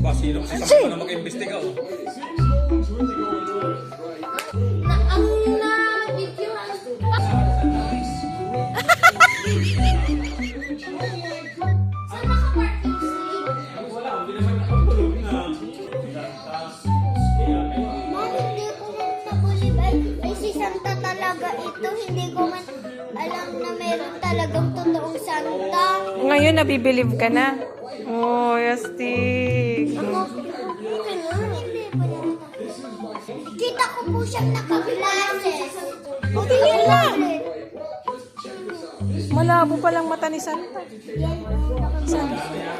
Ba, sino? Si Samantha na mag-imbestiga, oh. Na ang na-videohan. Saan nakapark yung sleep? Wala, hindi naman nakatulog na. Mom, hindi ko man nabulib. Ay, si Santa talaga ito. Hindi ko man alam na meron talagang totoong Santa. Ngayon, nabibilive ka na. Oh, yastig. Ako, okay na. Hindi pa na. Kita ko po siyang naka-glasses. O, tingin lang. Malabo palang mata ni Santa. Yan, oh, naka-glasses.